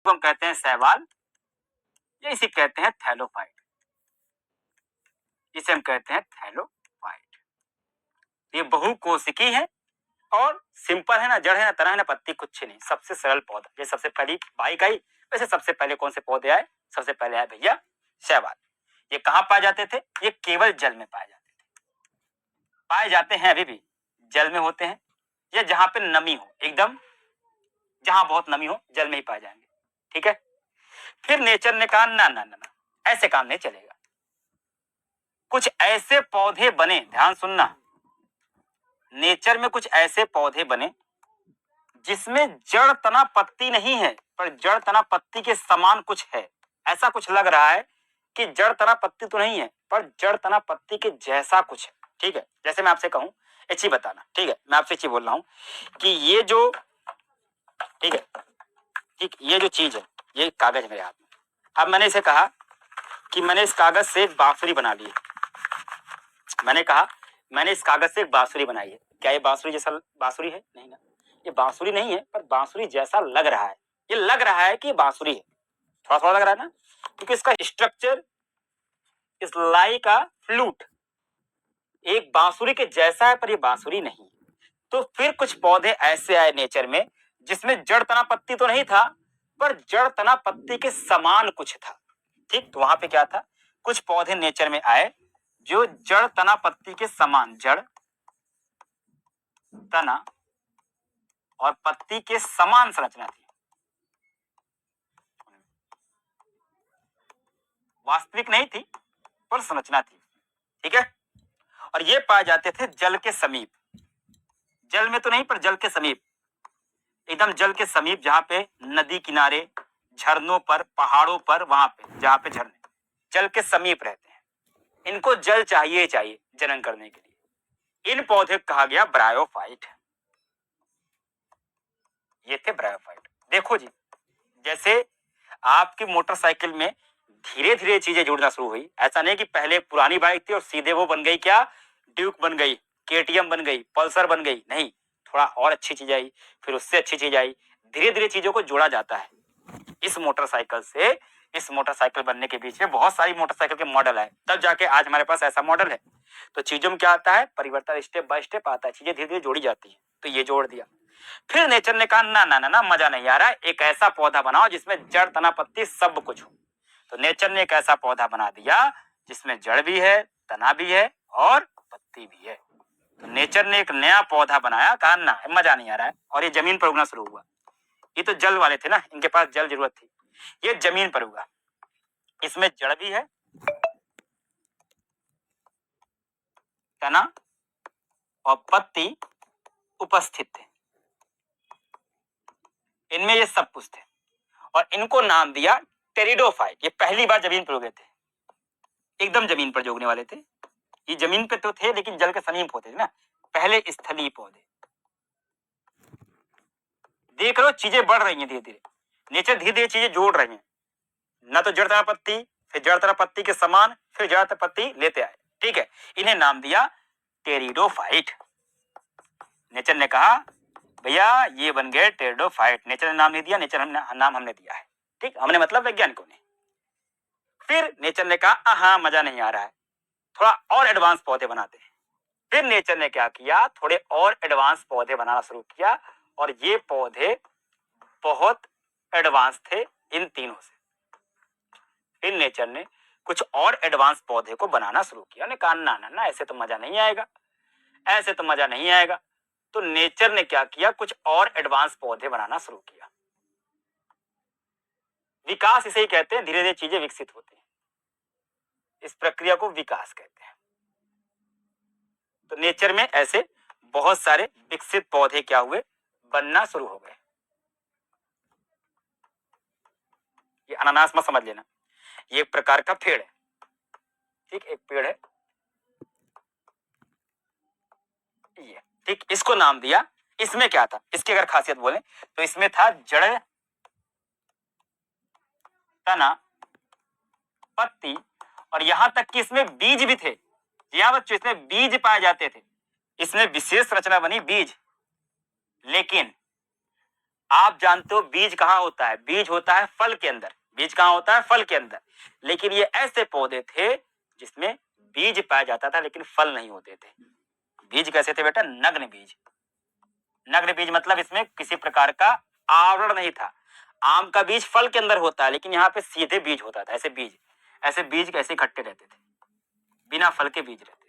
इसको हम कहते हैं शैवाल, या इसे कहते हैं थैलोफाइट, इसे हम कहते हैं थैलोफाइट। ये बहुकोशिकी है और सिंपल है ना, जड़ है ना, तना है ना, पत्ती, कुछ नहीं, सबसे सरल पौधा। ये सबसे पहली बाइक आई, वैसे सबसे पहले कौन से पौधे आए? सबसे पहले आए भैया शैवाल। ये कहाँ पाए जाते थे? ये केवल जल में पाए जाते थे, पाए जाते हैं अभी भी, जल में होते हैं, या जहां पे नमी हो, एकदम जहां बहुत नमी हो जल में ही पाए जाएंगे। ठीक है। फिर नेचर ने कहा ना ना ना ना, ऐसे काम नहीं चलेगा, कुछ ऐसे पौधे बने, ध्यान सुनना, नेचर में कुछ ऐसे पौधे बने जिसमें जड़ तना पत्ती नहीं है, पर जड़ तना पत्ती के समान कुछ है। ऐसा कुछ लग रहा है कि जड़ तना पत्ती तो नहीं है, पर जड़ तना पत्ती के जैसा कुछ है। ठीक है, जैसे मैं आपसे कहूं एक चीज बताना। ठीक है, मैं आपसे चीज बोल रहा हूं कि ये जो, ठीक है, ठीक, ये जो चीज है, ये कागज मेरे हाथ में, अब मैंने इसे कहा कि मैंने इस कागज से एक बांसुरी बना ली है। मैंने कहा मैंने इस कागज से एक बांसुरी बनाई है, क्या ये बांसुरी जैसा बांसुरी है? नहीं ना, ये बांसुरी नहीं है, पर बांसुरी जैसा लग रहा है। ये लग रहा है कि ये बांसुरी है, थोड़ा थोड़ा लग रहा है ना, क्योंकि इसका स्ट्रक्चर इस लाइक अ फ्लूट, एक बांसुरी के जैसा है, पर ये बांसुरी नहीं है। तो फिर कुछ पौधे ऐसे आए नेचर में जिसमें जड़ तना पत्ती तो नहीं था, पर जड़ तना पत्ती के समान कुछ था। ठीक, तो वहां पे क्या था? कुछ पौधे नेचर में आए जो जड़ तना पत्ती के समान, जड़ तना और पत्ती के समान संरचना थी, वास्तविक नहीं थी पर संरचना थी। ठीक है, और ये पाए जाते थे जल के समीप, जल में तो नहीं पर जल के समीप, एकदम जल के समीप, जहां पे नदी किनारे, झरनों पर, पहाड़ों पर, वहां पे जहां पे झरने जल के समीप रहते हैं। इनको जल चाहिए ही चाहिए जनन करने के लिए। इन पौधे कहा गया ब्रायोफाइट, ये थे ब्रायोफाइट। देखो जी, जैसे आपकी मोटरसाइकिल में धीरे धीरे चीजें जुड़ना शुरू हुई, ऐसा नहीं कि पहले पुरानी बाइक थी और सीधे वो बन गई, क्या ड्यूक बन गई, केटीएम बन गई, पल्सर बन गई, नहीं, थोड़ा और अच्छी चीज आई, फिर उससे अच्छी चीज आई, धीरे धीरे चीजों को जोड़ा जाता है। इस मोटरसाइकिल से इस मोटरसाइकिल बनने के बीच में बहुत सारी मोटरसाइकिल के मॉडल आए, तब जाके आज हमारे पास ऐसा मॉडल है। तो चीजों में क्या आता है? परिवर्तन स्टेप बाय स्टेप आता है, चीजें धीरे धीरे जोड़ी जाती है। तो ये जोड़ दिया। फिर नेचर ने कहा ना ना ना ना, मजा नहीं आ रहा है, एक ऐसा पौधा बनाओ जिसमें जड़ तना पत्ती सब कुछ हो। तो नेचर ने एक ऐसा पौधा बना दिया जिसमें जड़ भी है, तना भी है और पत्ती भी है। तो नेचर ने एक नया पौधा बनाया, कहा ना मजा नहीं आ रहा है, और ये जमीन पर उगना शुरू हुआ। ये तो जल वाले थे ना, इनके पास जल जरूरत थी, ये जमीन पर उगा, इसमें जड़ भी है, तना और पत्ती उपस्थित थे, इनमें ये सब कुछ थे, और इनको नाम दिया टेरिडोफाइट। ये पहली बार जमीन पर उगे थे, एकदम जमीन पर जो उगने वाले थे। ये जमीन पे तो थे लेकिन जल के समीप होते थे ना, पहले स्थलीय पौधे। देख लो चीजें बढ़ रही हैं धीरे धीरे, नेचर धीरे धीरे चीजें जोड़ रही हैं, न तो जड़ तना पत्ती, फिर जड़ तना पत्ती के समान, फिर जड़ तना पत्ती लेते आए। ठीक है, इन्हें नाम दिया टेरिडोफाइट। नेचर ने कहा भैया ये बन गए टेरिडोफाइट, नेचर ने नाम नहीं दिया, नेचर नाम हमने दिया है। ठीक, हमने मतलब वैज्ञानिकों ने। फिर नेचर ने कहा हाँ मजा नहीं आ रहा है, थोड़ा और एडवांस पौधे बनाते हैं। फिर नेचर ने क्या किया? थोड़े और एडवांस पौधे बनाना शुरू किया, और ये पौधे बहुत एडवांस थे इन तीनों से। फिर नेचर ने कुछ और एडवांस पौधे को बनाना शुरू किया, ने कहा ना ना ना, ऐसे तो मजा नहीं आएगा, ऐसे तो मजा नहीं आएगा। तो नेचर ने क्या किया? कुछ और एडवांस पौधे बनाना शुरू किया। विकास इसे ही कहते हैं, धीरे धीरे चीजें विकसित होती हैं, इस प्रक्रिया को विकास कहते हैं। तो नेचर में ऐसे बहुत सारे विकसित पौधे क्या हुए? बनना शुरू हो गए। ये अनानास मत समझ लेना, ये एक प्रकार का पेड़ है। ठीक, एक पेड़ है ये। ठीक, इसको नाम दिया, इसमें क्या था? इसकी अगर खासियत बोले तो इसमें था जड़, तना, पत्ती, और यहां तक कि इसमें बीज भी थे। जी हाँ बच्चों, इसमें बीज पाए जाते थे, इसमें विशेष रचना बनी बीज। लेकिन आप जानते हो बीज कहाँ होता है? बीज होता है फल के अंदर। बीज कहाँ होता है? फल के अंदर। लेकिन ये ऐसे पौधे थे जिसमें बीज पाया जाता था लेकिन फल नहीं होते थे। बीज कैसे थे बेटा? नग्न बीज। नग्न बीज मतलब इसमें किसी प्रकार का आवरण नहीं था। आम का बीज फल के अंदर होता है लेकिन यहाँ पे सीधे बीज होता था। ऐसे बीज ऐसे इकट्ठे रहते थे, बिना फल के बीज रहते थे।